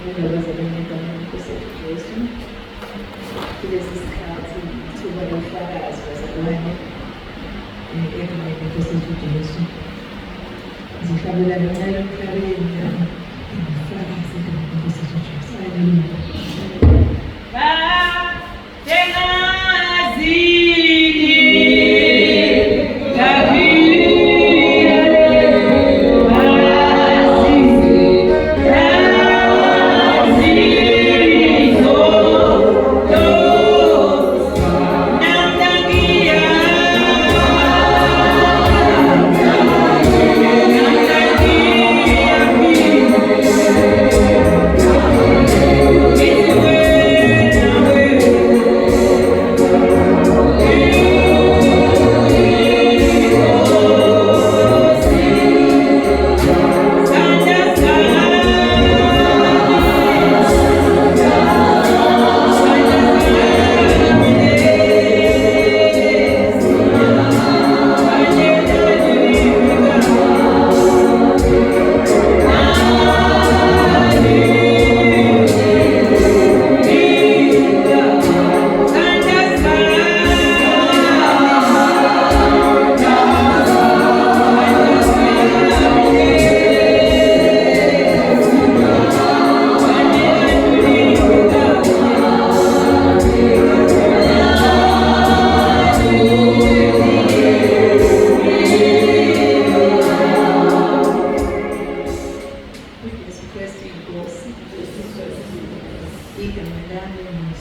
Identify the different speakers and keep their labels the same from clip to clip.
Speaker 1: Mngomezulu ENtabeni UJESU kulesi sikhathi ithuba lomhlakazi wazalwane egameni UJESU. Zihlabela kancane emhlabeni ngifakazi egameni UJESU.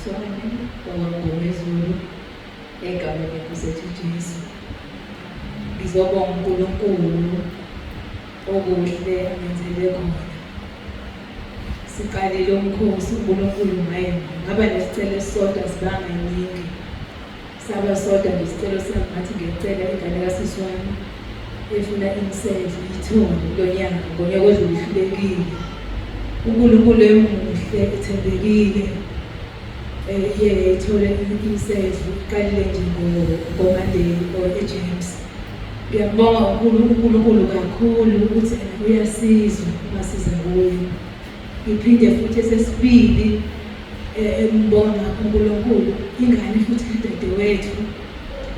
Speaker 1: Swane Mngomezulu egameni UJESU. Ngizobonga uNkulunkulu okuhle angenzele khona. Siqalile umkhosi uNkulunkulu mayena ngaba nesicelo esisodwa sibanga iningi. Saba sodwa nesicelo singathi ngicela ingane kaSiswane efuna imisebenzi ithole lonyaka ngonyaka odlulekile. uNkulunkulu emuhle ethembekile ithole imisebenzi iqalile nje ngoManday eJames. Ngiyabonga uNkulunkulu kakhulu ukuthi uyasiza umasiza kuyo. Ngiphinde futhi sesibili ngibonga uNkulunkulu ingane futhi kadadewethu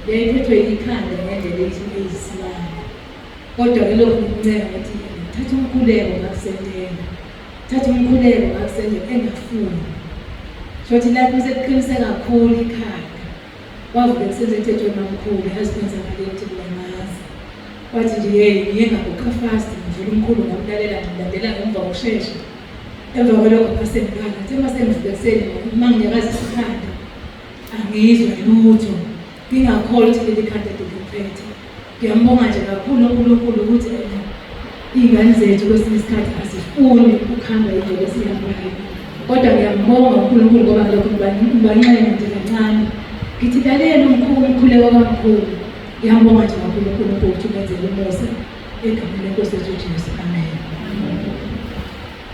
Speaker 1: lephethwe ikhanda ngendlela eyisimanga. Kodwa ke lokho ngincela ukuthi thatha umkhuleko ngakusendela. Thatha umkhuleko ngakusendela engafuni. Shothi lapho sekuqinise kakhulu ikhanda. Wavuke kusenzethethe nomkhulu husband akalethi kulamazi. Wathi nje ngiye ngabukha fast ngivula umkhulu ngamlalela ngilandela ngemva kokusheshsha. Emva kwalokho ngasemngana nje masemvuke kuseni manginyakaza isikhanda. Angizwa lutho. Ngingakholwa ukuthi leli khanda liphethe. Ngiyambonga nje kakhulu uNkulunkulu ukuthi ingane zethu kwesinye isikhathi azifuni ukuhamba indlela esihambayo. Kodwa ngiyambonga uNkulunkulu ngoba lokho ngibanxenga nje kancane. Ngithi lalela umkhuleko kakhulu. Ngiyambonga nje kakhulu uNkulunkulu ukuthi umenzele umusa egameni lenkosi yethu uJesu.